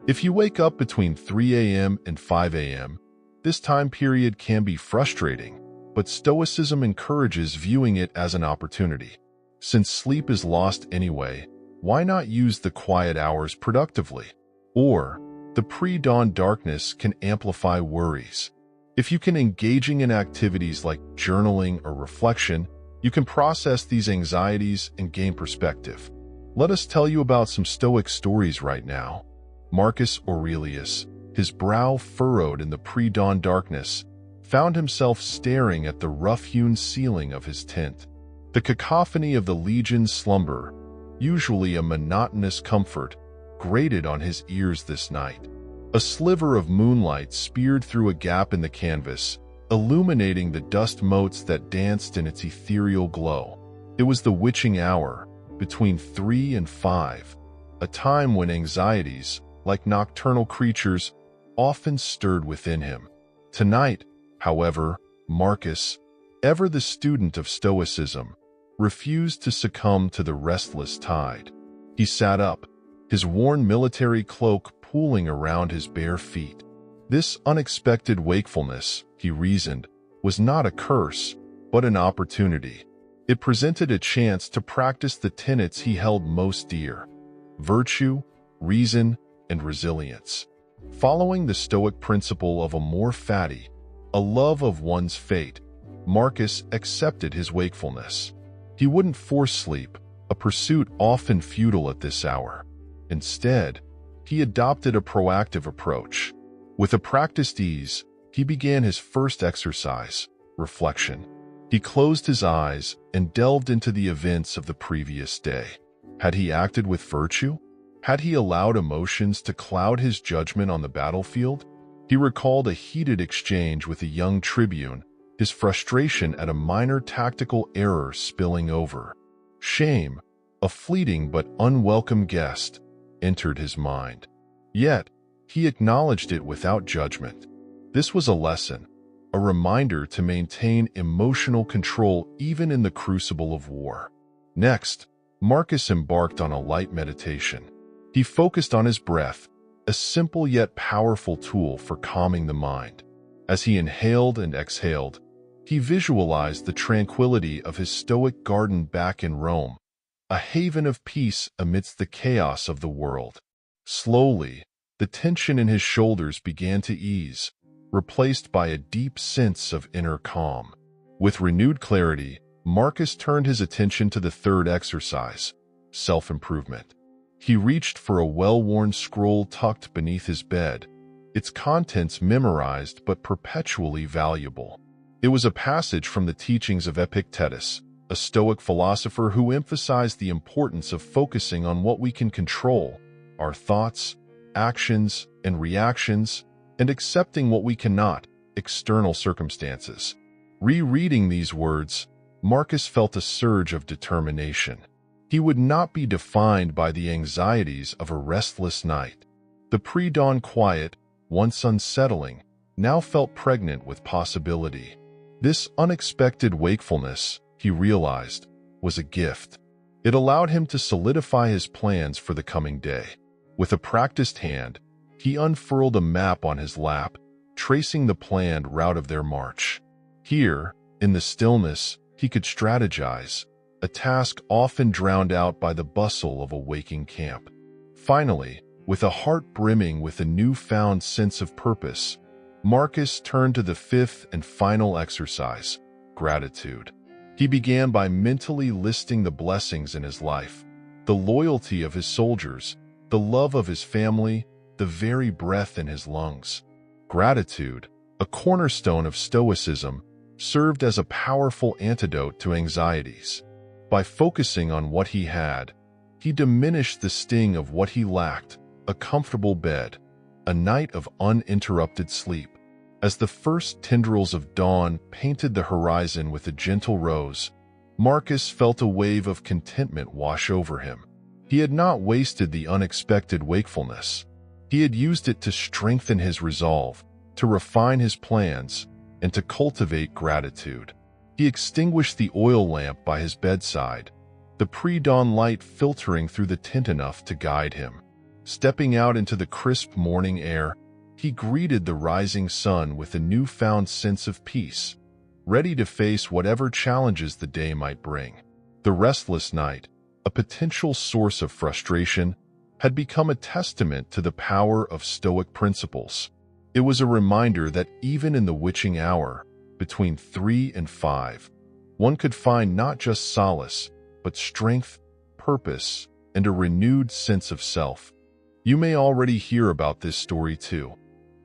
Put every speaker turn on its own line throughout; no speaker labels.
If you wake up between 3 a.m. and 5 a.m., this time period can be frustrating, but Stoicism encourages viewing it as an opportunity. Since sleep is lost anyway, why not use the quiet hours productively? Or, the pre-dawn darkness can amplify worries. If you can engaging in activities like journaling or reflection, you can process these anxieties and gain perspective. Let us tell you about some Stoic stories right now. Marcus Aurelius, his brow furrowed in the pre-dawn darkness, found himself staring at the rough-hewn ceiling of his tent. The cacophony of the legion's slumber, usually a monotonous comfort, grated on his ears this night. A sliver of moonlight speared through a gap in the canvas, illuminating the dust motes that danced in its ethereal glow. It was the witching hour, between 3 and 5, a time when anxieties, like nocturnal creatures, often stirred within him. Tonight, however, Marcus, ever the student of Stoicism, refused to succumb to the restless tide. He sat up, his worn military cloak pooling around his bare feet. This unexpected wakefulness, he reasoned, was not a curse, but an opportunity. It presented a chance to practice the tenets he held most dear: virtue, reason, and resilience. Following the Stoic principle of amor fati, a love of one's fate, Marcus accepted his wakefulness. He wouldn't force sleep, a pursuit often futile at this hour. Instead, he adopted a proactive approach. With a practiced ease, he began his first exercise, reflection. He closed his eyes and delved into the events of the previous day. Had he acted with virtue? Had he allowed emotions to cloud his judgment on the battlefield? He recalled a heated exchange with a young tribune, his frustration at a minor tactical error spilling over. Shame, a fleeting but unwelcome guest, entered his mind. Yet, he acknowledged it without judgment. This was a lesson, a reminder to maintain emotional control even in the crucible of war. Next, Marcus embarked on a light meditation. He focused on his breath, a simple yet powerful tool for calming the mind. As he inhaled and exhaled, he visualized the tranquility of his Stoic garden back in Rome, a haven of peace amidst the chaos of the world. Slowly, the tension in his shoulders began to ease, replaced by a deep sense of inner calm. With renewed clarity, Marcus turned his attention to the third exercise, self-improvement. He reached for a well-worn scroll tucked beneath his bed, its contents memorized but perpetually valuable. It was a passage from the teachings of Epictetus, a Stoic philosopher who emphasized the importance of focusing on what we can control, our thoughts, actions, and reactions, and accepting what we cannot, external circumstances. Rereading these words, Marcus felt a surge of determination. He would not be defined by the anxieties of a restless night. The pre-dawn quiet, once unsettling, now felt pregnant with possibility. This unexpected wakefulness, he realized, was a gift. It allowed him to solidify his plans for the coming day. With a practiced hand, he unfurled a map on his lap, tracing the planned route of their march. Here, in the stillness, he could strategize, a task often drowned out by the bustle of a waking camp. Finally, with a heart brimming with a newfound sense of purpose, Marcus turned to the fifth and final exercise, gratitude. He began by mentally listing the blessings in his life, the loyalty of his soldiers, the love of his family, the very breath in his lungs. Gratitude, a cornerstone of Stoicism, served as a powerful antidote to anxieties. By focusing on what he had, he diminished the sting of what he lacked: a comfortable bed, a night of uninterrupted sleep. As the first tendrils of dawn painted the horizon with a gentle rose, Marcus felt a wave of contentment wash over him. He had not wasted the unexpected wakefulness. He had used it to strengthen his resolve, to refine his plans, and to cultivate gratitude. He extinguished the oil lamp by his bedside, the pre-dawn light filtering through the tent enough to guide him. Stepping out into the crisp morning air, he greeted the rising sun with a newfound sense of peace, ready to face whatever challenges the day might bring. The restless night, a potential source of frustration, had become a testament to the power of Stoic principles. It was a reminder that even in the witching hour, between 3 and 5, one could find not just solace, but strength, purpose, and a renewed sense of self. You may already hear about this story too.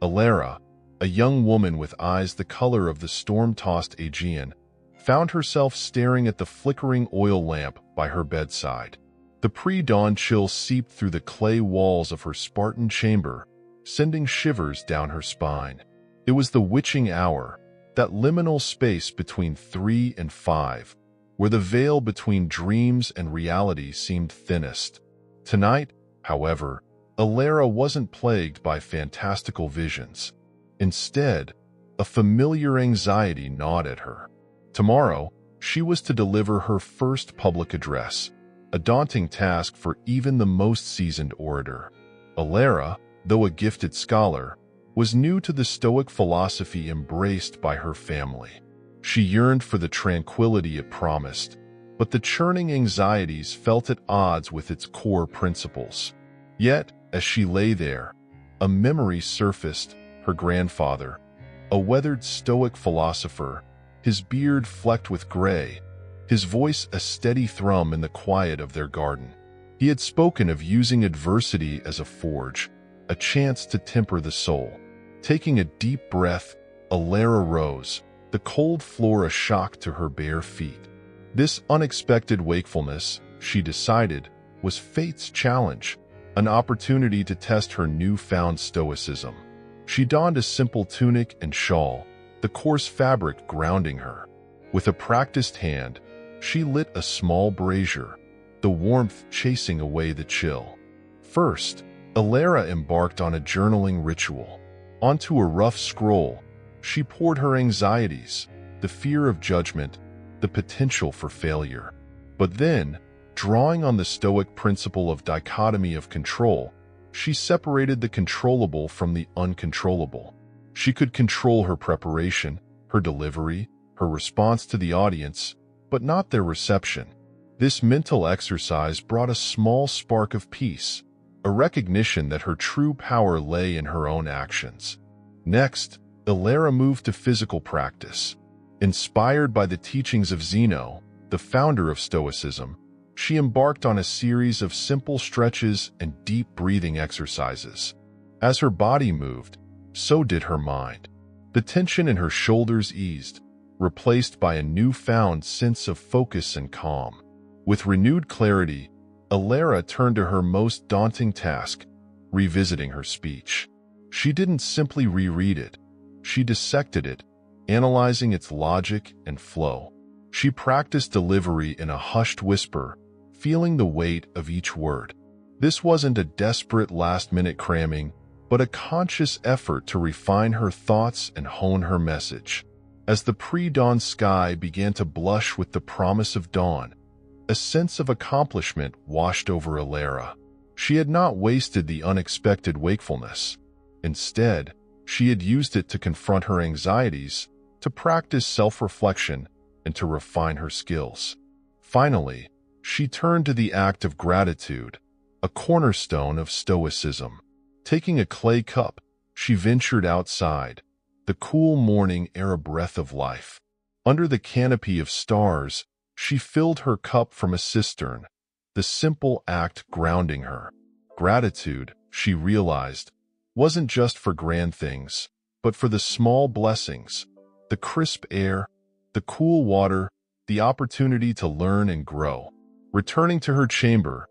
Alara, a young woman with eyes the color of the storm-tossed Aegean, found herself staring at the flickering oil lamp by her bedside. The pre-dawn chill seeped through the clay walls of her Spartan chamber, sending shivers down her spine. It was the witching hour, that liminal space between 3 and 5, where the veil between dreams and reality seemed thinnest. Tonight, however, Alara wasn't plagued by fantastical visions. Instead, a familiar anxiety gnawed at her. Tomorrow, she was to deliver her first public address, a daunting task for even the most seasoned orator. Alara, though a gifted scholar, was new to the Stoic philosophy embraced by her family. She yearned for the tranquility it promised, but the churning anxieties felt at odds with its core principles. Yet, as she lay there, a memory surfaced. Her grandfather, a weathered Stoic philosopher, his beard flecked with gray, his voice a steady thrum in the quiet of their garden. He had spoken of using adversity as a forge, a chance to temper the soul. Taking a deep breath, Alara rose, the cold floor a shock to her bare feet. This unexpected wakefulness, she decided, was fate's challenge, an opportunity to test her newfound stoicism. She donned a simple tunic and shawl, the coarse fabric grounding her. With a practiced hand, she lit a small brazier, the warmth chasing away the chill. First, Alara embarked on a journaling ritual. Onto a rough scroll, she poured her anxieties, the fear of judgment, the potential for failure. But then, drawing on the Stoic principle of dichotomy of control, she separated the controllable from the uncontrollable. She could control her preparation, her delivery, her response to the audience, but not their reception. This mental exercise brought a small spark of peace, a recognition that her true power lay in her own actions. Next, Alara moved to physical practice. Inspired by the teachings of Zeno, the founder of Stoicism, she embarked on a series of simple stretches and deep breathing exercises. As her body moved, so did her mind. The tension in her shoulders eased, replaced by a newfound sense of focus and calm. With renewed clarity, Alara turned to her most daunting task, revisiting her speech. She didn't simply reread it. She dissected it, analyzing its logic and flow. She practiced delivery in a hushed whisper, feeling the weight of each word. This wasn't a desperate last-minute cramming, but a conscious effort to refine her thoughts and hone her message. As the pre-dawn sky began to blush with the promise of dawn, a sense of accomplishment washed over Alara. She had not wasted the unexpected wakefulness. Instead, she had used it to confront her anxieties, to practice self-reflection, and to refine her skills. Finally, she turned to the act of gratitude, a cornerstone of Stoicism. Taking a clay cup, she ventured outside, the cool morning air a breath of life. Under the canopy of stars, she filled her cup from a cistern, the simple act grounding her. Gratitude, she realized, wasn't just for grand things, but for the small blessings, the crisp air, the cool water, the opportunity to learn and grow. Returning to her chamber,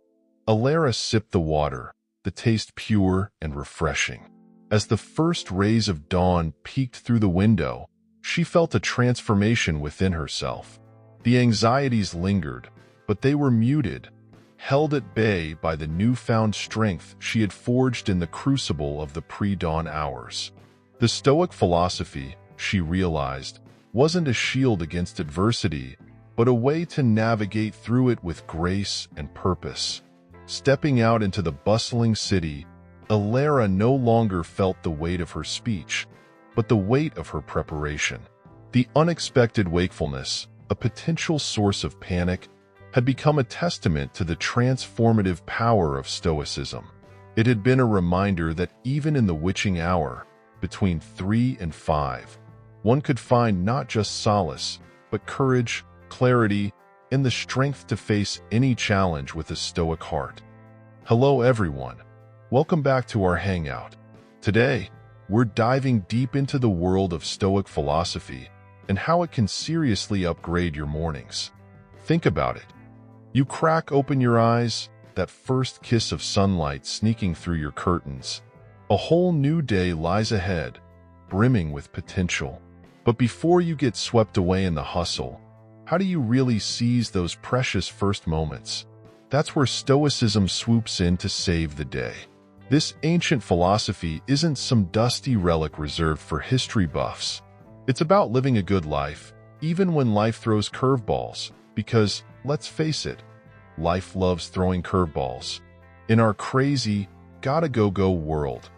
Alara sipped the water, the taste pure and refreshing. As the first rays of dawn peeked through the window, she felt a transformation within herself. The anxieties lingered, but they were muted, held at bay by the newfound strength she had forged in the crucible of the pre-dawn hours. The Stoic philosophy, she realized, wasn't a shield against adversity, but a way to navigate through it with grace and purpose. Stepping out into the bustling city, Alara no longer felt the weight of her speech, but the weight of her preparation. The unexpected wakefulness, a potential source of panic, had become a testament to the transformative power of Stoicism. It had been a reminder that even in the witching hour, between 3 and 5, one could find not just solace, but courage, clarity, and the strength to face any challenge with a Stoic heart. Hello everyone. Welcome back to our hangout. Today, we're diving deep into the world of Stoic philosophy and how it can seriously upgrade your mornings. Think about it. You crack open your eyes, that first kiss of sunlight sneaking through your curtains. A whole new day lies ahead, brimming with potential. But before you get swept away in the hustle, how do you really seize those precious first moments? That's where Stoicism swoops in to save the day. This ancient philosophy isn't some dusty relic reserved for history buffs. It's about living a good life, even when life throws curveballs, because, let's face it, life loves throwing curveballs. In our crazy, gotta-go-go world,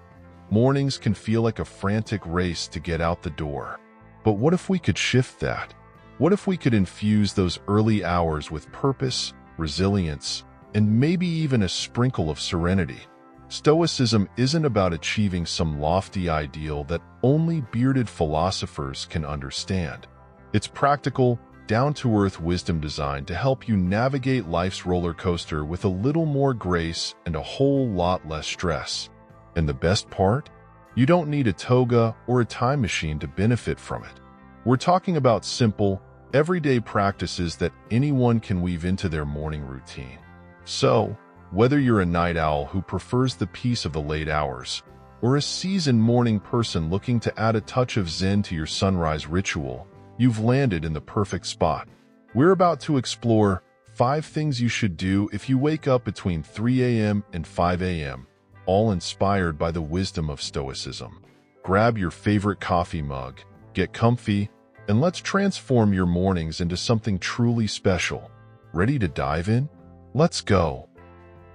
mornings can feel like a frantic race to get out the door. But what if we could shift that? What if we could infuse those early hours with purpose, resilience, and maybe even a sprinkle of serenity? Stoicism isn't about achieving some lofty ideal that only bearded philosophers can understand. It's practical, down-to-earth wisdom designed to help you navigate life's roller coaster with a little more grace and a whole lot less stress. And the best part? You don't need a toga or a time machine to benefit from it. We're talking about simple, everyday practices that anyone can weave into their morning routine. So, whether you're a night owl who prefers the peace of the late hours, or a seasoned morning person looking to add a touch of zen to your sunrise ritual, you've landed in the perfect spot. We're about to explore 5 things you should do if you wake up between 3 a.m. and 5 a.m., all inspired by the wisdom of Stoicism. Grab your favorite coffee mug, get comfy, and let's transform your mornings into something truly special. Ready to dive in? Let's go.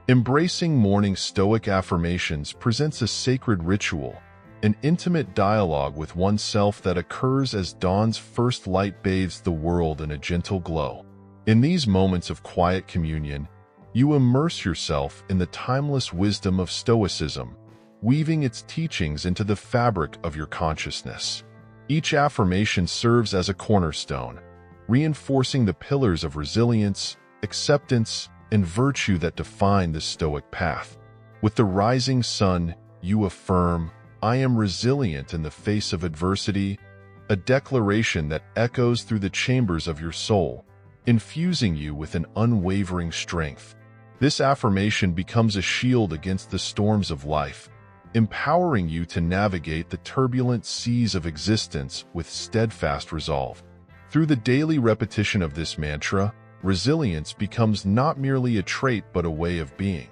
Embracing morning Stoic affirmations presents a sacred ritual, an intimate dialogue with oneself that occurs as dawn's first light bathes the world in a gentle glow. In these moments of quiet communion, you immerse yourself in the timeless wisdom of Stoicism, weaving its teachings into the fabric of your consciousness. Each affirmation serves as a cornerstone, reinforcing the pillars of resilience, acceptance, and virtue that define the Stoic path. With the rising sun, you affirm, "I am resilient in the face of adversity," a declaration that echoes through the chambers of your soul, infusing you with an unwavering strength. This affirmation becomes a shield against the storms of life, empowering you to navigate the turbulent seas of existence with steadfast resolve. Through the daily repetition of this mantra, resilience becomes not merely a trait but a way of being,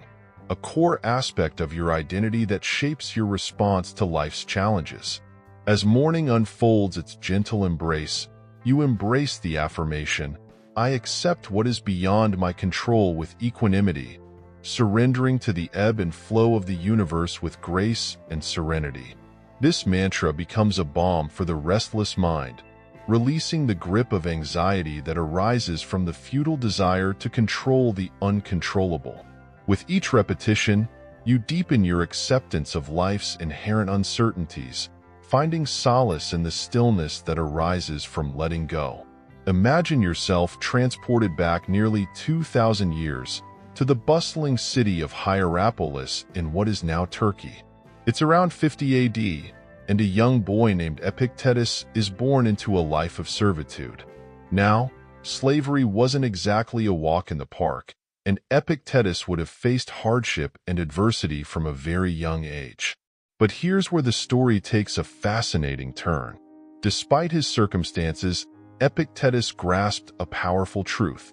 a core aspect of your identity that shapes your response to life's challenges. As morning unfolds its gentle embrace, you embrace the affirmation, "I accept what is beyond my control" with equanimity, surrendering to the ebb and flow of the universe with grace and serenity. This mantra becomes a balm for the restless mind, releasing the grip of anxiety that arises from the futile desire to control the uncontrollable. With each repetition, you deepen your acceptance of life's inherent uncertainties, finding solace in the stillness that arises from letting go. Imagine yourself transported back nearly 2,000 years to the bustling city of Hierapolis in what is now Turkey. It's around 50 AD, and a young boy named Epictetus is born into a life of servitude. Now, slavery wasn't exactly a walk in the park, and Epictetus would have faced hardship and adversity from a very young age. But here's where the story takes a fascinating turn. Despite his circumstances, Epictetus grasped a powerful truth.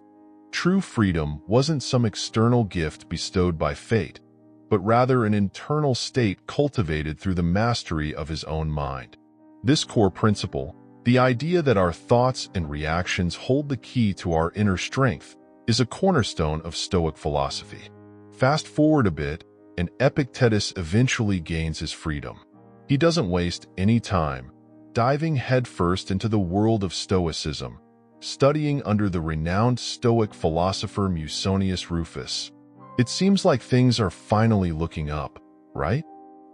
True freedom wasn't some external gift bestowed by fate, but rather an internal state cultivated through the mastery of his own mind. This core principle, the idea that our thoughts and reactions hold the key to our inner strength, is a cornerstone of Stoic philosophy. Fast forward a bit, and Epictetus eventually gains his freedom. He doesn't waste any time, diving headfirst into the world of Stoicism, studying under the renowned Stoic philosopher Musonius Rufus. It seems like things are finally looking up, right?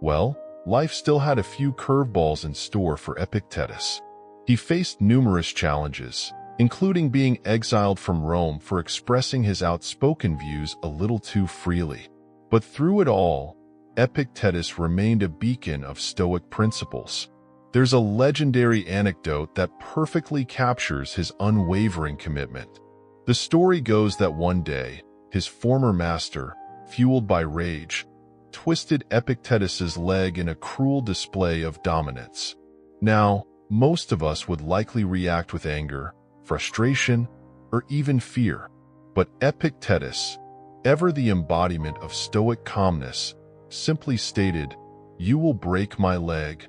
Well, life still had a few curveballs in store for Epictetus. He faced numerous challenges, including being exiled from Rome for expressing his outspoken views a little too freely. But through it all, Epictetus remained a beacon of Stoic principles. There's a legendary anecdote that perfectly captures his unwavering commitment. The story goes that one day, his former master, fueled by rage, twisted Epictetus's leg in a cruel display of dominance. Now, most of us would likely react with anger, frustration, or even fear. But Epictetus, ever the embodiment of Stoic calmness, simply stated, "You will break my leg."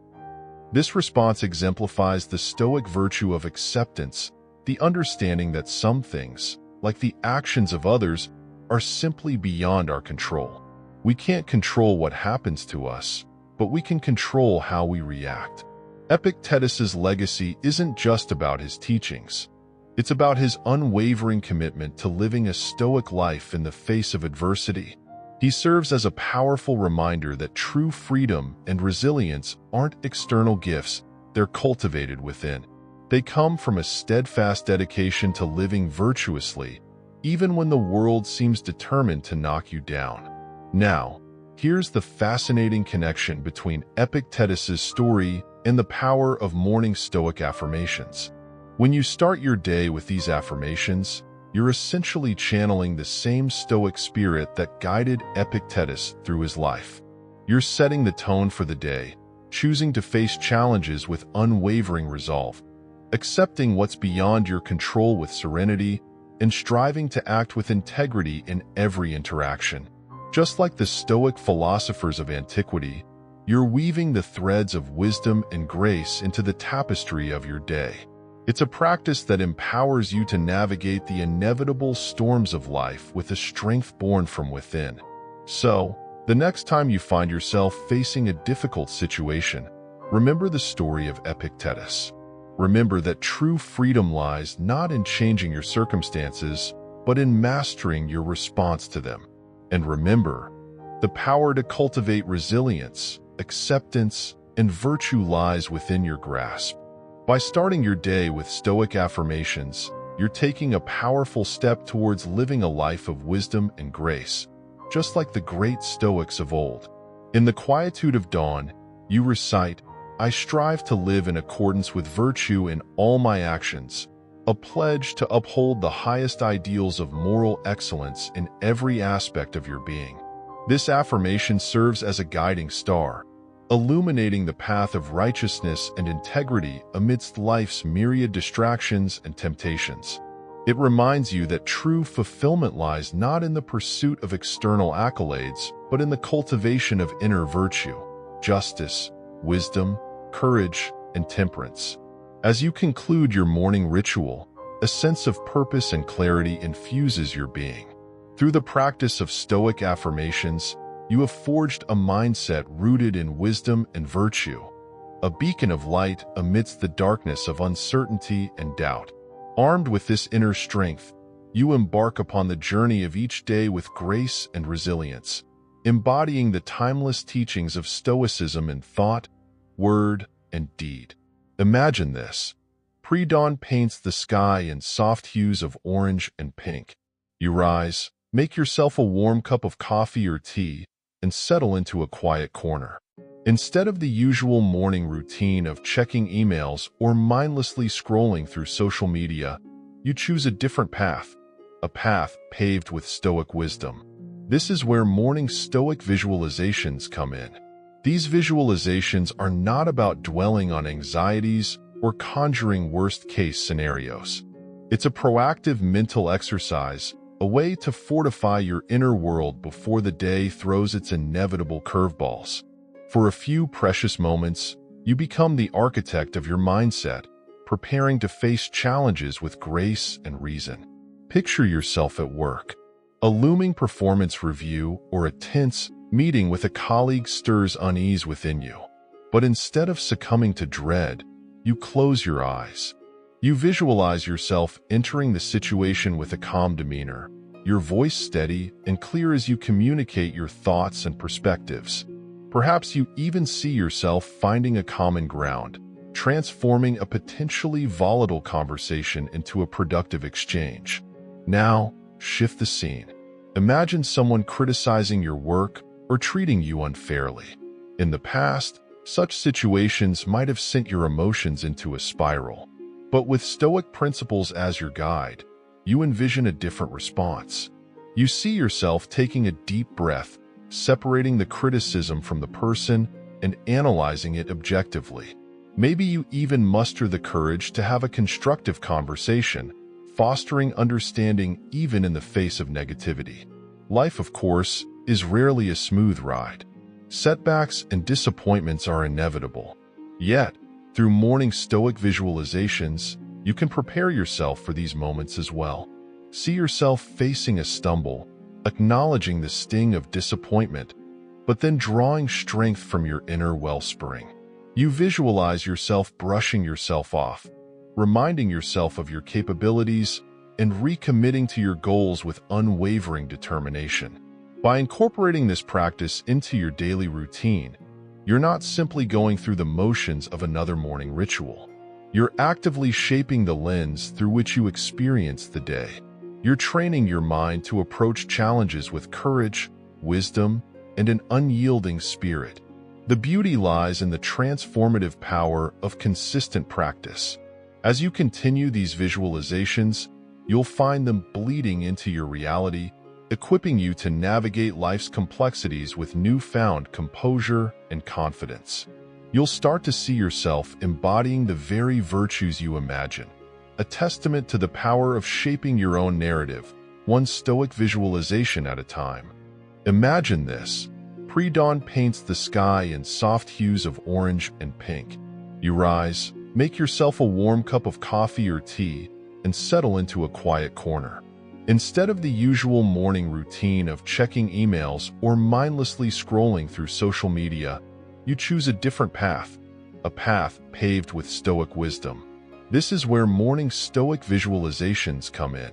This response exemplifies the Stoic virtue of acceptance, the understanding that some things, like the actions of others, are simply beyond our control. We can't control what happens to us, but we can control how we react. Epictetus's legacy isn't just about his teachings. It's about his unwavering commitment to living a Stoic life in the face of adversity. He serves as a powerful reminder that true freedom and resilience aren't external gifts, they're cultivated within. They come from a steadfast dedication to living virtuously, even when the world seems determined to knock you down. Now, here's the fascinating connection between Epictetus's story and the power of morning Stoic affirmations. When you start your day with these affirmations, you're essentially channeling the same Stoic spirit that guided Epictetus through his life. You're setting the tone for the day, choosing to face challenges with unwavering resolve, accepting what's beyond your control with serenity, and striving to act with integrity in every interaction. Just like the Stoic philosophers of antiquity, you're weaving the threads of wisdom and grace into the tapestry of your day. It's a practice that empowers you to navigate the inevitable storms of life with a strength born from within. So, the next time you find yourself facing a difficult situation, remember the story of Epictetus. Remember that true freedom lies not in changing your circumstances, but in mastering your response to them. And remember, the power to cultivate resilience, acceptance, and virtue lies within your grasp. By starting your day with Stoic affirmations, you're taking a powerful step towards living a life of wisdom and grace, just like the great Stoics of old. In the quietude of dawn, you recite, "I strive to live in accordance with virtue in all my actions," a pledge to uphold the highest ideals of moral excellence in every aspect of your being. This affirmation serves as a guiding star, illuminating the path of righteousness and integrity amidst life's myriad distractions and temptations. It reminds you that true fulfillment lies not in the pursuit of external accolades, but in the cultivation of inner virtue, justice, wisdom, courage, and temperance. As you conclude your morning ritual, a sense of purpose and clarity infuses your being. Through the practice of Stoic affirmations, you have forged a mindset rooted in wisdom and virtue, a beacon of light amidst the darkness of uncertainty and doubt. Armed with this inner strength, you embark upon the journey of each day with grace and resilience, embodying the timeless teachings of Stoicism in thought, word, and deed. Imagine this. Pre-dawn paints the sky in soft hues of orange and pink. You rise, make yourself a warm cup of coffee or tea, and settle into a quiet corner. Instead of the usual morning routine of checking emails or mindlessly scrolling through social media, you choose a different path, a path paved with Stoic wisdom. This is where morning Stoic visualizations come in. These visualizations are not about dwelling on anxieties or conjuring worst-case scenarios. It's a proactive mental exercise, a way to fortify your inner world before the day throws its inevitable curveballs. For a few precious moments, you become the architect of your mindset, preparing to face challenges with grace and reason. Picture yourself at work. A looming performance review or a tense meeting with a colleague stirs unease within you. But instead of succumbing to dread, you close your eyes. You visualize yourself entering the situation with a calm demeanor, your voice steady and clear as you communicate your thoughts and perspectives. Perhaps you even see yourself finding a common ground, transforming a potentially volatile conversation into a productive exchange. Now, shift the scene. Imagine someone criticizing your work or treating you unfairly. In the past, such situations might have sent your emotions into a spiral. But with Stoic principles as your guide, you envision a different response. You see yourself taking a deep breath, separating the criticism from the person, and analyzing it objectively. Maybe you even muster the courage to have a constructive conversation, fostering understanding even in the face of negativity. Life, of course, is rarely a smooth ride. Setbacks and disappointments are inevitable. Yet, through morning Stoic visualizations, you can prepare yourself for these moments as well. See yourself facing a stumble, acknowledging the sting of disappointment, but then drawing strength from your inner wellspring. You visualize yourself brushing yourself off, reminding yourself of your capabilities, and recommitting to your goals with unwavering determination. By incorporating this practice into your daily routine, you're not simply going through the motions of another morning ritual. You're actively shaping the lens through which you experience the day. You're training your mind to approach challenges with courage, wisdom, and an unyielding spirit. The beauty lies in the transformative power of consistent practice. As you continue these visualizations, you'll find them bleeding into your reality, equipping you to navigate life's complexities with newfound composure and confidence. You'll start to see yourself embodying the very virtues you imagine, a testament to the power of shaping your own narrative, one Stoic visualization at a time. Imagine this. Pre-dawn paints the sky in soft hues of orange and pink. You rise, make yourself a warm cup of coffee or tea, and settle into a quiet corner. Instead of the usual morning routine of checking emails or mindlessly scrolling through social media, you choose a different path, a path paved with Stoic wisdom. This is where morning Stoic visualizations come in.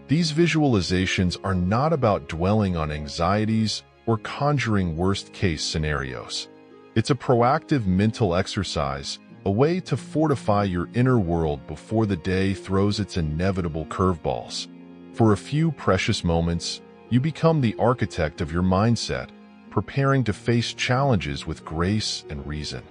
These visualizations are not about dwelling on anxieties or conjuring worst-case scenarios. It's a proactive mental exercise, a way to fortify your inner world before the day throws its inevitable curveballs. For a few precious moments, you become the architect of your mindset, preparing to face challenges with grace and reason.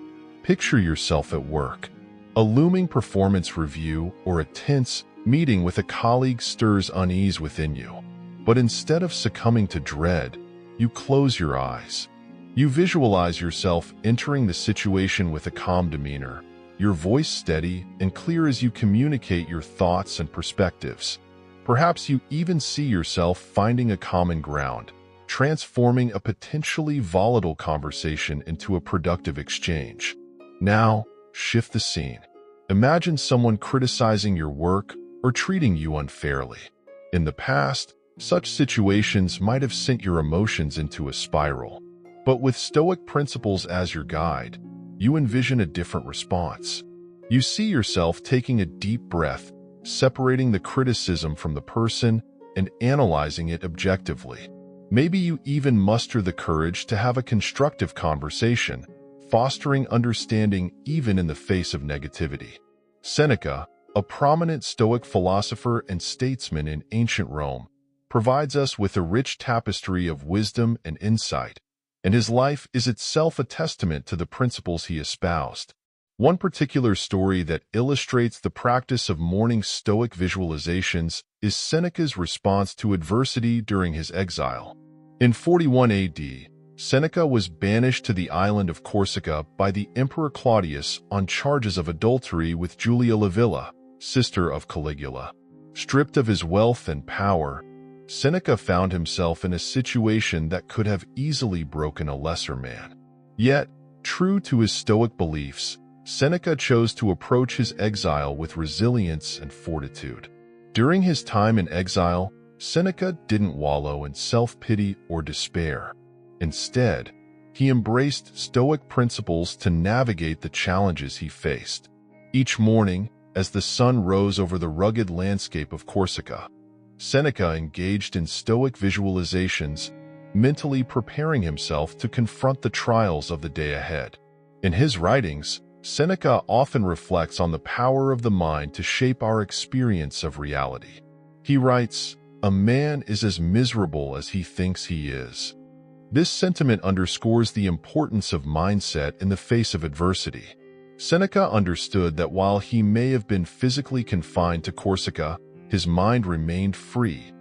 Picture yourself at work. A looming performance review or a tense meeting with a colleague stirs unease within you. But instead of succumbing to dread, you close your eyes. You visualize yourself entering the situation with a calm demeanor, your voice steady and clear as you communicate your thoughts and perspectives. Perhaps you even see yourself finding a common ground, transforming a potentially volatile conversation into a productive exchange. Now, shift the scene. Imagine someone criticizing your work or treating you unfairly. In the past, such situations might have sent your emotions into a spiral. But with Stoic principles as your guide, you envision a different response. You see yourself taking a deep breath, separating the criticism from the person, and analyzing it objectively. Maybe you even muster the courage to have a constructive conversation, fostering understanding even in the face of negativity. Seneca, a prominent Stoic philosopher and statesman in ancient Rome, provides us with a rich tapestry of wisdom and insight, and his life is itself a testament to the principles he espoused. One particular story that illustrates the practice of morning Stoic visualizations is Seneca's response to adversity during his exile. In 41 AD, Seneca was banished to the island of Corsica by the Emperor Claudius on charges of adultery with Julia Livilla, sister of Caligula. Stripped of his wealth and power, Seneca found himself in a situation that could have easily broken a lesser man. Yet, true to his Stoic beliefs, Seneca chose to approach his exile with resilience and fortitude. During his time in exile, Seneca didn't wallow in self-pity or despair. Instead, he embraced Stoic principles to navigate the challenges he faced. Each morning, as the sun rose over the rugged landscape of Corsica, Seneca engaged in Stoic visualizations, mentally preparing himself to confront the trials of the day ahead. In his writings, Seneca often reflects on the power of the mind to shape our experience of reality. He writes, "A man is as miserable as he thinks he is." This sentiment underscores the importance of mindset in the face of adversity. Seneca understood that while he may have been physically confined to Corsica, his mind remained free,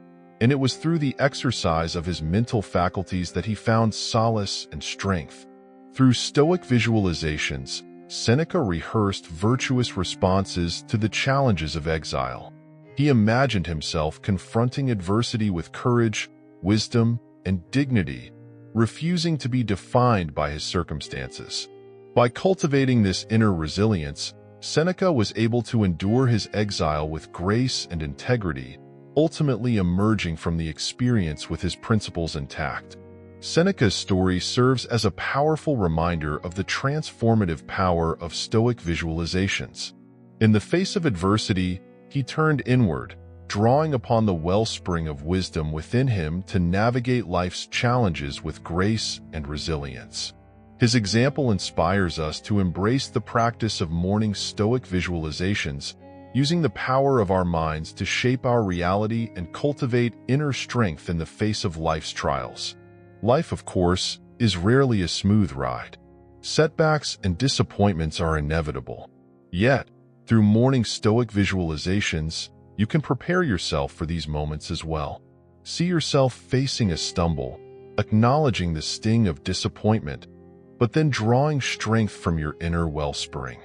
and it was through the exercise of his mental faculties that he found solace and strength. Through Stoic visualizations, Seneca rehearsed virtuous responses to the challenges of exile. He imagined himself confronting adversity with courage, wisdom, and dignity, refusing to be defined by his circumstances. By cultivating this inner resilience, Seneca was able to endure his exile with grace and integrity, ultimately emerging from the experience with his principles intact. Seneca's story serves as a powerful reminder of the transformative power of Stoic visualizations. In the face of adversity, he turned inward, drawing upon the wellspring of wisdom within him to navigate life's challenges with grace and resilience. His example inspires us to embrace the practice of morning Stoic visualizations, using the power of our minds to shape our reality and cultivate inner strength in the face of life's trials. Life, of course, is rarely a smooth ride. Setbacks and disappointments are inevitable. Yet, through morning Stoic visualizations, you can prepare yourself for these moments as well. See yourself facing a stumble, acknowledging the sting of disappointment, but then drawing strength from your inner wellspring.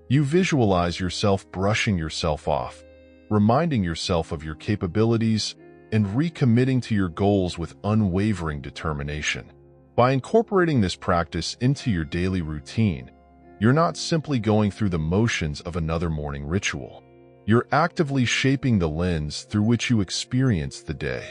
You visualize yourself brushing yourself off, reminding yourself of your capabilities, and recommitting to your goals with unwavering determination. By incorporating this practice into your daily routine, you're not simply going through the motions of another morning ritual. You're actively shaping the lens through which you experience the day.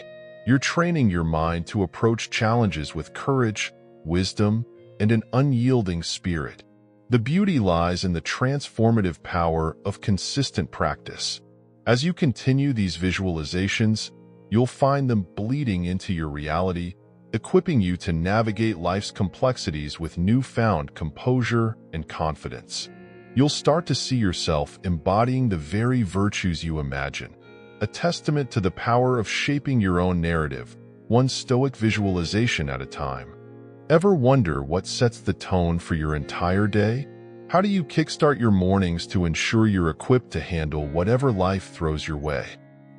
You're training your mind to approach challenges with courage, wisdom, and an unyielding spirit. The beauty lies in the transformative power of consistent practice. As you continue these visualizations, you'll find them bleeding into your reality, equipping you to navigate life's complexities with newfound composure and confidence. You'll start to see yourself embodying the very virtues you imagine, a testament to the power of shaping your own narrative, one Stoic visualization at a time. Ever wonder what sets the tone for your entire day? How do you kickstart your mornings to ensure you're equipped to handle whatever life throws your way?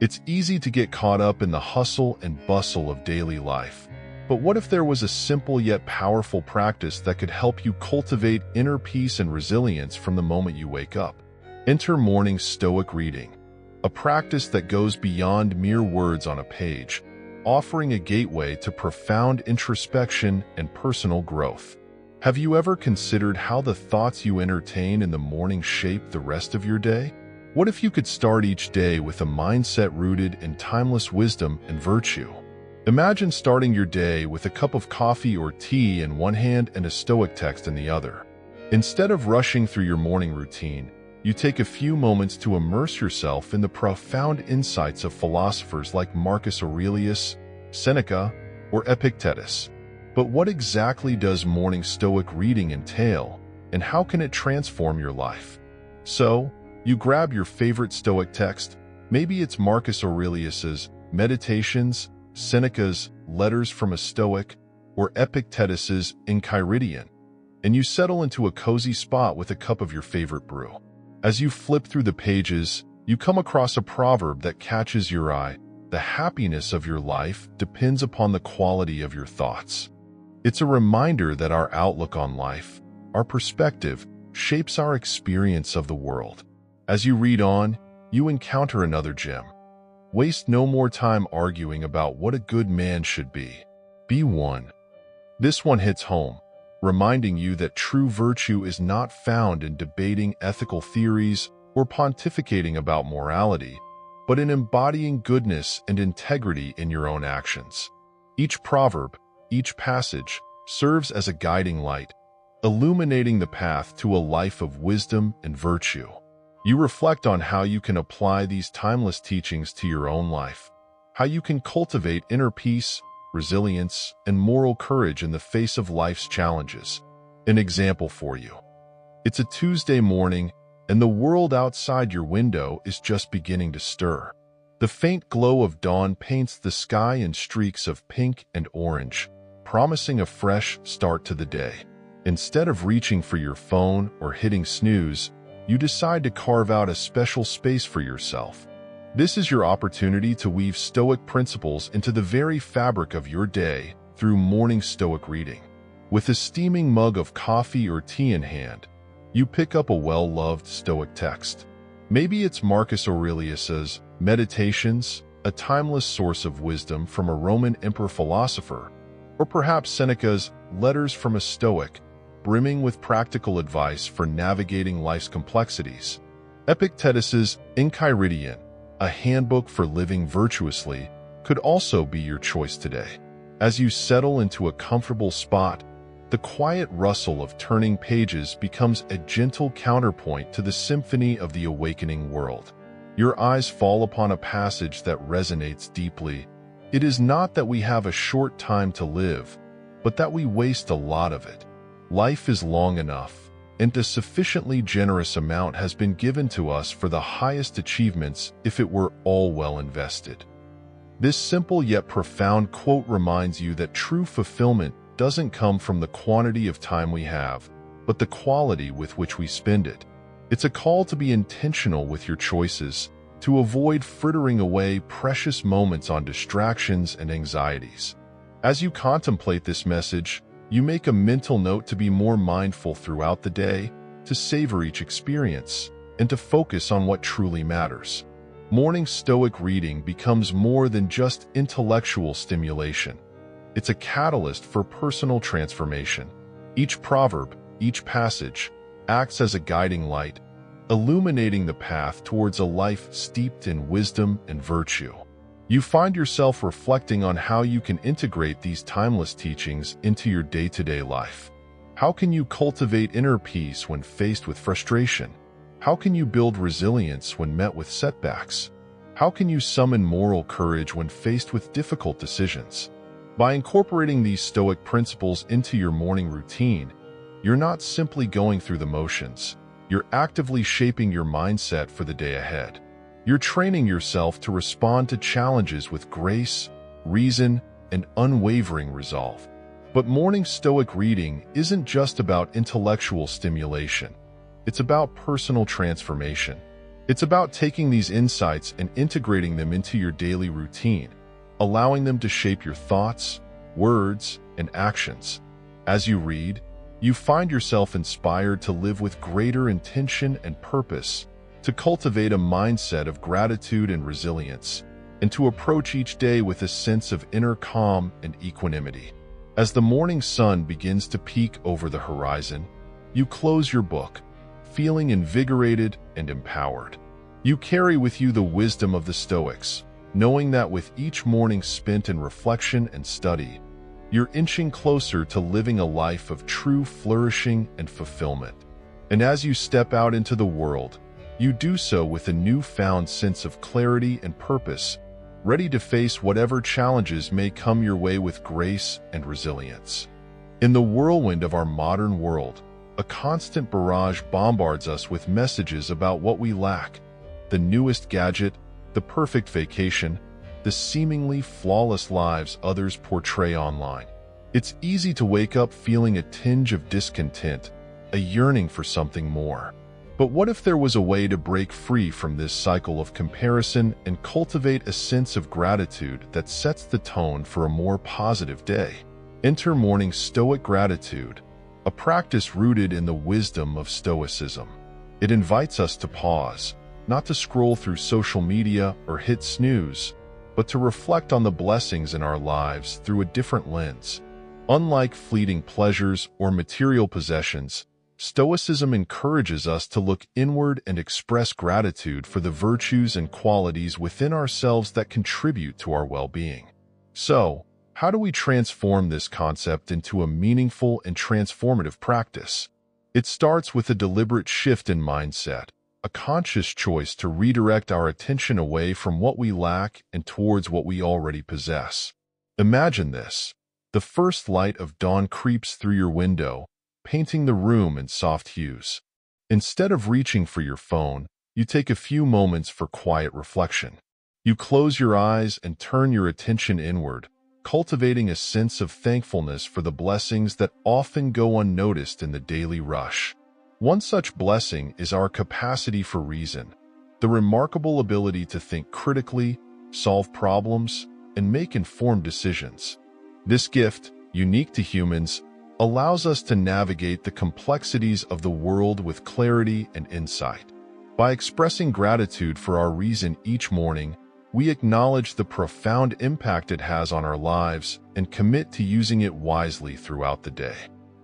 It's easy to get caught up in the hustle and bustle of daily life. But what if there was a simple yet powerful practice that could help you cultivate inner peace and resilience from the moment you wake up? Enter morning Stoic reading, a practice that goes beyond mere words on a page, offering a gateway to profound introspection and personal growth. Have you ever considered how the thoughts you entertain in the morning shape the rest of your day? What if you could start each day with a mindset rooted in timeless wisdom and virtue? Imagine starting your day with a cup of coffee or tea in one hand and a Stoic text in the other. Instead of rushing through your morning routine, you take a few moments to immerse yourself in the profound insights of philosophers like Marcus Aurelius, Seneca, or Epictetus. But what exactly does morning Stoic reading entail, and how can it transform your life? So, you grab your favorite Stoic text, maybe it's Marcus Aurelius's Meditations, Seneca's Letters from a Stoic, or Epictetus's Enchiridion, and you settle into a cozy spot with a cup of your favorite brew. As you flip through the pages, you come across a proverb that catches your eye: the happiness of your life depends upon the quality of your thoughts. It's a reminder that our outlook on life, our perspective, shapes our experience of the world. As you read on, you encounter another gem. Waste no more time arguing about what a good man should be. Be one. This one hits home, reminding you that true virtue is not found in debating ethical theories or pontificating about morality, but in embodying goodness and integrity in your own actions. Each proverb, each passage, serves as a guiding light, illuminating the path to a life of wisdom and virtue. You reflect on how you can apply these timeless teachings to your own life, how you can cultivate inner peace, resilience, and moral courage in the face of life's challenges. An example for you. It's a Tuesday morning, and the world outside your window is just beginning to stir. The faint glow of dawn paints the sky in streaks of pink and orange, promising a fresh start to the day. Instead of reaching for your phone or hitting snooze, you decide to carve out a special space for yourself. This is your opportunity to weave Stoic principles into the very fabric of your day through morning Stoic reading. With a steaming mug of coffee or tea in hand, you pick up a well-loved Stoic text. Maybe it's Marcus Aurelius's Meditations, a timeless source of wisdom from a Roman emperor philosopher, or perhaps Seneca's Letters from a Stoic, brimming with practical advice for navigating life's complexities. Epictetus's Enchiridion, a handbook for living virtuously, could also be your choice today. As you settle into a comfortable spot, the quiet rustle of turning pages becomes a gentle counterpoint to the symphony of the awakening world. Your eyes fall upon a passage that resonates deeply. It is not that we have a short time to live, but that we waste a lot of it. Life is long enough, and a sufficiently generous amount has been given to us for the highest achievements if it were all well invested. This simple yet profound quote reminds you that true fulfillment doesn't come from the quantity of time we have, but the quality with which we spend it. It's a call to be intentional with your choices, to avoid frittering away precious moments on distractions and anxieties. As you contemplate this message, you make a mental note to be more mindful throughout the day, to savor each experience, and to focus on what truly matters. Morning Stoic reading becomes more than just intellectual stimulation. It's a catalyst for personal transformation. Each proverb, each passage, acts as a guiding light, illuminating the path towards a life steeped in wisdom and virtue. You find yourself reflecting on how you can integrate these timeless teachings into your day-to-day life. How can you cultivate inner peace when faced with frustration? How can you build resilience when met with setbacks? How can you summon moral courage when faced with difficult decisions? By incorporating these Stoic principles into your morning routine, you're not simply going through the motions. You're actively shaping your mindset for the day ahead. You're training yourself to respond to challenges with grace, reason, and unwavering resolve. But morning Stoic reading isn't just about intellectual stimulation. It's about personal transformation. It's about taking these insights and integrating them into your daily routine, allowing them to shape your thoughts, words, and actions. As you read, you find yourself inspired to live with greater intention and purpose, to cultivate a mindset of gratitude and resilience, and to approach each day with a sense of inner calm and equanimity. As the morning sun begins to peek over the horizon, you close your book, feeling invigorated and empowered. You carry with you the wisdom of the Stoics, knowing that with each morning spent in reflection and study, you're inching closer to living a life of true flourishing and fulfillment. And as you step out into the world, you do so with a newfound sense of clarity and purpose, ready to face whatever challenges may come your way with grace and resilience. In the whirlwind of our modern world, a constant barrage bombards us with messages about what we lack: the newest gadget, the perfect vacation, the seemingly flawless lives others portray online. It's easy to wake up feeling a tinge of discontent, a yearning for something more. But what if there was a way to break free from this cycle of comparison and cultivate a sense of gratitude that sets the tone for a more positive day? Enter morning Stoic gratitude, a practice rooted in the wisdom of Stoicism. It invites us to pause, not to scroll through social media or hit snooze, but to reflect on the blessings in our lives through a different lens. Unlike fleeting pleasures or material possessions, Stoicism encourages us to look inward and express gratitude for the virtues and qualities within ourselves that contribute to our well-being. So, how do we transform this concept into a meaningful and transformative practice? It starts with a deliberate shift in mindset, a conscious choice to redirect our attention away from what we lack and towards what we already possess. Imagine this. The first light of dawn creeps through your window, painting the room in soft hues. Instead of reaching for your phone, you take a few moments for quiet reflection. You close your eyes and turn your attention inward, cultivating a sense of thankfulness for the blessings that often go unnoticed in the daily rush. One such blessing is our capacity for reason, the remarkable ability to think critically, solve problems, and make informed decisions. This gift, unique to humans, allows us to navigate the complexities of the world with clarity and insight. By expressing gratitude for our reason each morning, we acknowledge the profound impact it has on our lives and commit to using it wisely throughout the day.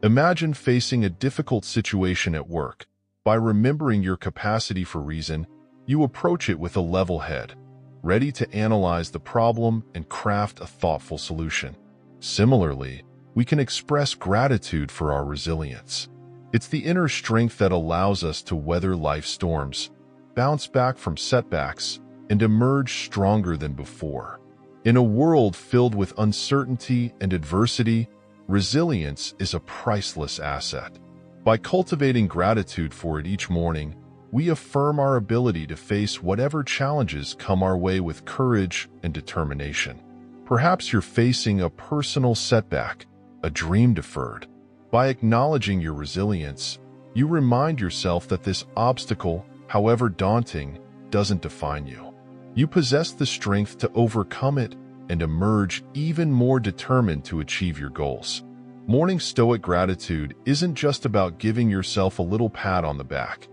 Imagine facing a difficult situation at work. By remembering your capacity for reason, you approach it with a level head, ready to analyze the problem and craft a thoughtful solution. Similarly, we can express gratitude for our resilience. It's the inner strength that allows us to weather life's storms, bounce back from setbacks, and emerge stronger than before. In a world filled with uncertainty and adversity, resilience is a priceless asset. By cultivating gratitude for it each morning, we affirm our ability to face whatever challenges come our way with courage and determination. Perhaps you're facing a personal setback, a dream deferred. By acknowledging your resilience, you remind yourself that this obstacle, however daunting, doesn't define you. You possess the strength to overcome it and emerge even more determined to achieve your goals. Morning Stoic gratitude isn't just about giving yourself a little pat on the back.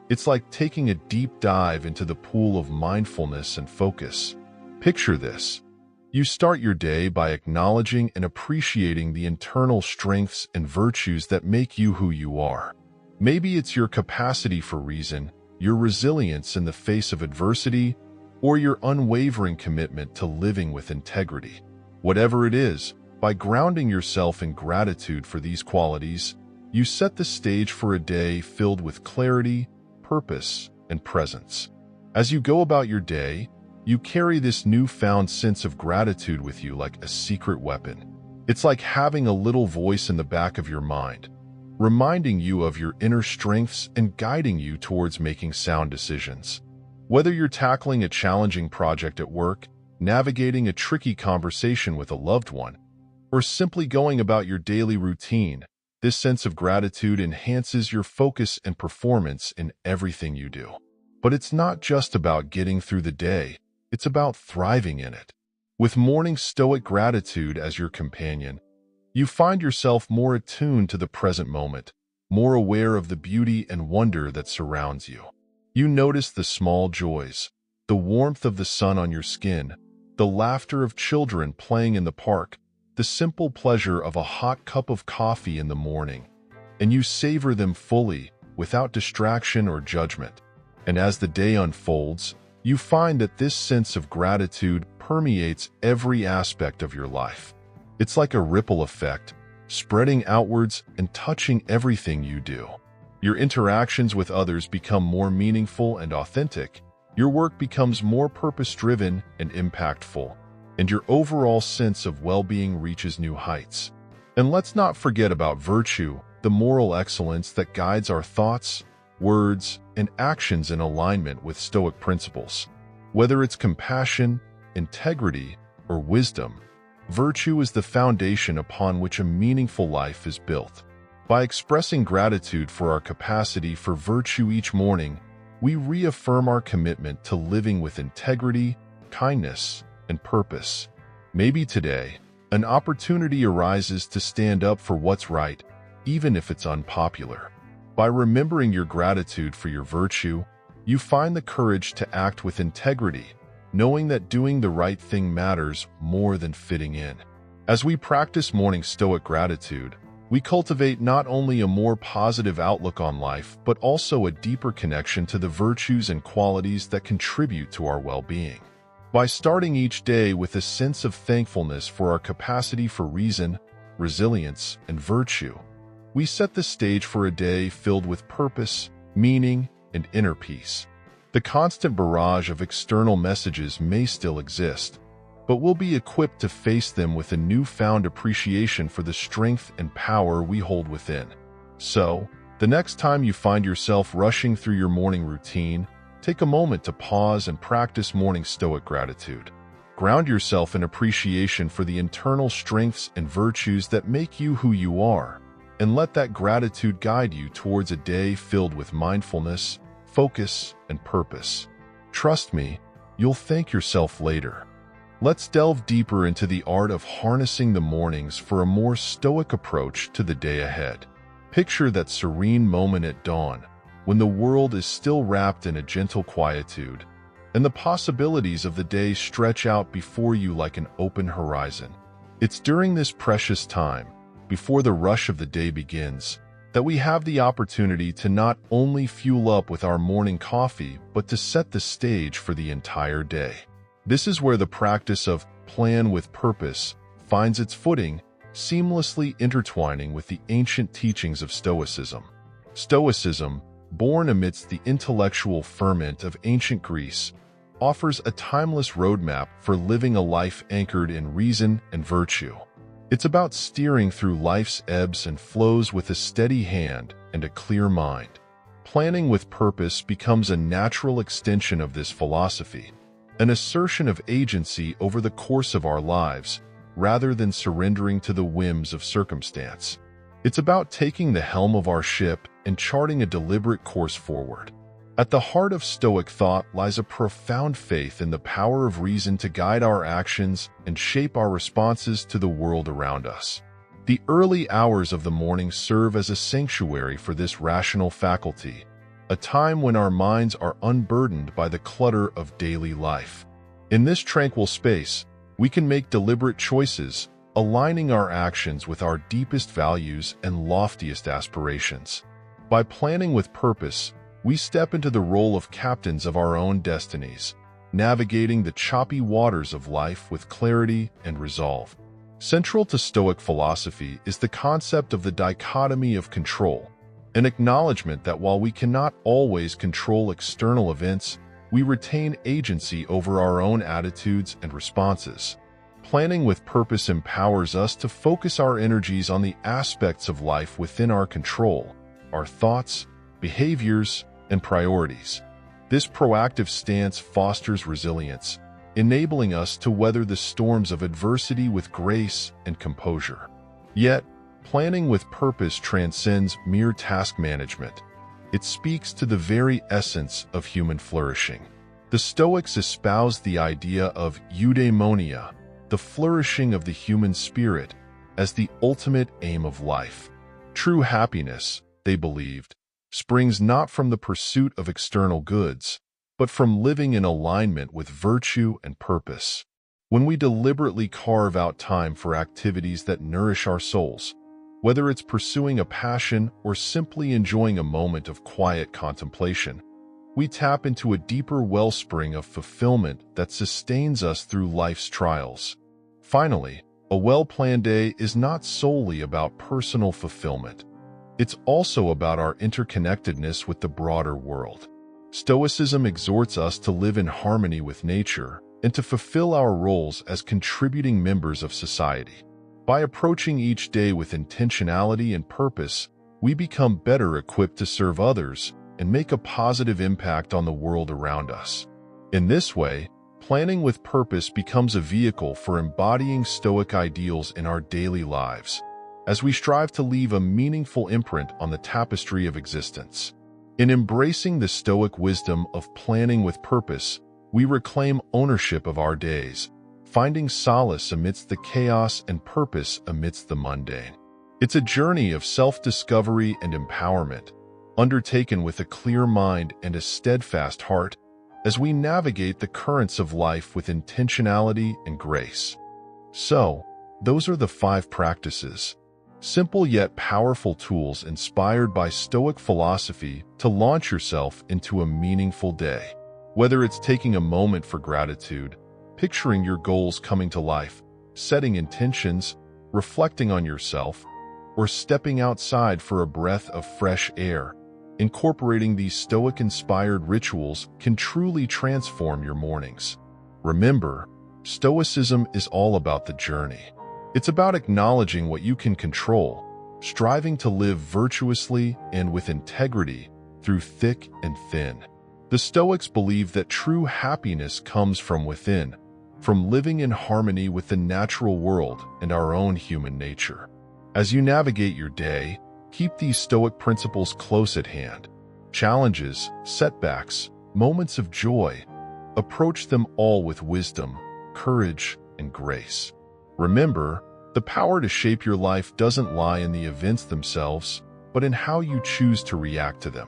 It's like taking a deep dive into the pool of mindfulness and focus. Picture this. You start your day by acknowledging and appreciating the internal strengths and virtues that make you who you are. Maybe it's your capacity for reason, your resilience in the face of adversity, or your unwavering commitment to living with integrity. Whatever it is, by grounding yourself in gratitude for these qualities, you set the stage for a day filled with clarity, purpose, and presence. As you go about your day, you carry this newfound sense of gratitude with you like a secret weapon. It's like having a little voice in the back of your mind, reminding you of your inner strengths and guiding you towards making sound decisions. Whether you're tackling a challenging project at work, navigating a tricky conversation with a loved one, or simply going about your daily routine, this sense of gratitude enhances your focus and performance in everything you do. But it's not just about getting through the day. It's about thriving in it. With morning Stoic gratitude as your companion, you find yourself more attuned to the present moment, more aware of the beauty and wonder that surrounds you. You notice the small joys, the warmth of the sun on your skin, the laughter of children playing in the park, the simple pleasure of a hot cup of coffee in the morning, and you savor them fully, without distraction or judgment. And as the day unfolds, you find that this sense of gratitude permeates every aspect of your life. It's like a ripple effect, spreading outwards and touching everything you do. Your interactions with others become more meaningful and authentic, your work becomes more purpose-driven and impactful, and your overall sense of well-being reaches new heights. And let's not forget about virtue, the moral excellence that guides our thoughts, words, and actions in alignment with Stoic principles. Whether it's compassion, integrity, or wisdom, virtue is the foundation upon which a meaningful life is built. By expressing gratitude for our capacity for virtue each morning, we reaffirm our commitment to living with integrity, kindness, and purpose. Maybe today, an opportunity arises to stand up for what's right, even if it's unpopular. By remembering your gratitude for your virtue, you find the courage to act with integrity, knowing that doing the right thing matters more than fitting in. As we practice morning Stoic gratitude, We cultivate not only a more positive outlook on life, but also a deeper connection to the virtues and qualities that contribute to our well-being. By starting each day with a sense of thankfulness for our capacity for reason, resilience, and virtue, we set the stage for a day filled with purpose, meaning, and inner peace. The constant barrage of external messages may still exist, but we'll be equipped to face them with a newfound appreciation for the strength and power we hold within. So, the next time you find yourself rushing through your morning routine, take a moment to pause and practice morning Stoic gratitude. Ground yourself in appreciation for the internal strengths and virtues that make you who you are, and let that gratitude guide you towards a day filled with mindfulness, focus, and purpose. Trust me, you'll thank yourself later. Let's delve deeper into the art of harnessing the mornings for a more Stoic approach to the day ahead. Picture that serene moment at dawn, when the world is still wrapped in a gentle quietude, and the possibilities of the day stretch out before you like an open horizon. It's during this precious time, before the rush of the day begins, that we have the opportunity to not only fuel up with our morning coffee, but to set the stage for the entire day. This is where the practice of plan with purpose finds its footing, seamlessly intertwining with the ancient teachings of Stoicism. Stoicism, born amidst the intellectual ferment of ancient Greece, offers a timeless roadmap for living a life anchored in reason and virtue. It's about steering through life's ebbs and flows with a steady hand and a clear mind. Planning with purpose becomes a natural extension of this philosophy, an assertion of agency over the course of our lives, rather than surrendering to the whims of circumstance. It's about taking the helm of our ship and charting a deliberate course forward. At the heart of Stoic thought lies a profound faith in the power of reason to guide our actions and shape our responses to the world around us. The early hours of the morning serve as a sanctuary for this rational faculty, a time when our minds are unburdened by the clutter of daily life. In this tranquil space, we can make deliberate choices, aligning our actions with our deepest values and loftiest aspirations. By planning with purpose, we step into the role of captains of our own destinies, navigating the choppy waters of life with clarity and resolve. Central to Stoic philosophy is the concept of the dichotomy of control, an acknowledgement that while we cannot always control external events, we retain agency over our own attitudes and responses. Planning with purpose empowers us to focus our energies on the aspects of life within our control, our thoughts, behaviors, and priorities. This proactive stance fosters resilience, enabling us to weather the storms of adversity with grace and composure. Yet, planning with purpose transcends mere task management. It speaks to the very essence of human flourishing. The Stoics espouse the idea of eudaimonia, the flourishing of the human spirit, as the ultimate aim of life. True happiness, they believed, springs not from the pursuit of external goods, but from living in alignment with virtue and purpose. When we deliberately carve out time for activities that nourish our souls, whether it's pursuing a passion or simply enjoying a moment of quiet contemplation, we tap into a deeper wellspring of fulfillment that sustains us through life's trials. Finally, a well-planned day is not solely about personal fulfillment. It's also about our interconnectedness with the broader world. Stoicism exhorts us to live in harmony with nature and to fulfill our roles as contributing members of society. By approaching each day with intentionality and purpose, we become better equipped to serve others and make a positive impact on the world around us. In this way, planning with purpose becomes a vehicle for embodying Stoic ideals in our daily lives, as we strive to leave a meaningful imprint on the tapestry of existence. In embracing the Stoic wisdom of planning with purpose, we reclaim ownership of our days, finding solace amidst the chaos and purpose amidst the mundane. It's a journey of self-discovery and empowerment, undertaken with a clear mind and a steadfast heart, as we navigate the currents of life with intentionality and grace. So, those are the 5 practices. Simple yet powerful tools inspired by Stoic philosophy to launch yourself into a meaningful day. Whether it's taking a moment for gratitude, picturing your goals coming to life, setting intentions, reflecting on yourself, or stepping outside for a breath of fresh air, incorporating these Stoic-inspired rituals can truly transform your mornings. Remember, Stoicism is all about the journey. It's about acknowledging what you can control, striving to live virtuously and with integrity through thick and thin. The Stoics believe that true happiness comes from within, from living in harmony with the natural world and our own human nature. As you navigate your day, keep these Stoic principles close at hand. Challenges, setbacks, moments of joy, approach them all with wisdom, courage, and grace. Remember, the power to shape your life doesn't lie in the events themselves, but in how you choose to react to them.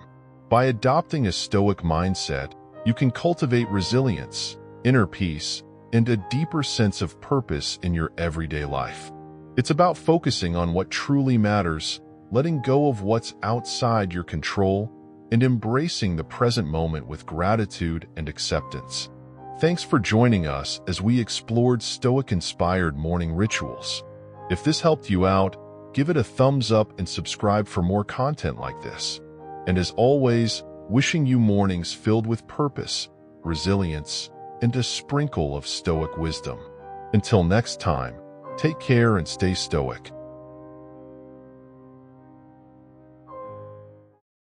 By adopting a Stoic mindset, you can cultivate resilience, inner peace, and a deeper sense of purpose in your everyday life. It's about focusing on what truly matters, letting go of what's outside your control, and embracing the present moment with gratitude and acceptance. Thanks for joining us as we explored Stoic-inspired morning rituals. If this helped you out, give it a thumbs up and subscribe for more content like this. And as always, wishing you mornings filled with purpose, resilience, and a sprinkle of Stoic wisdom. Until next time, take care and stay Stoic.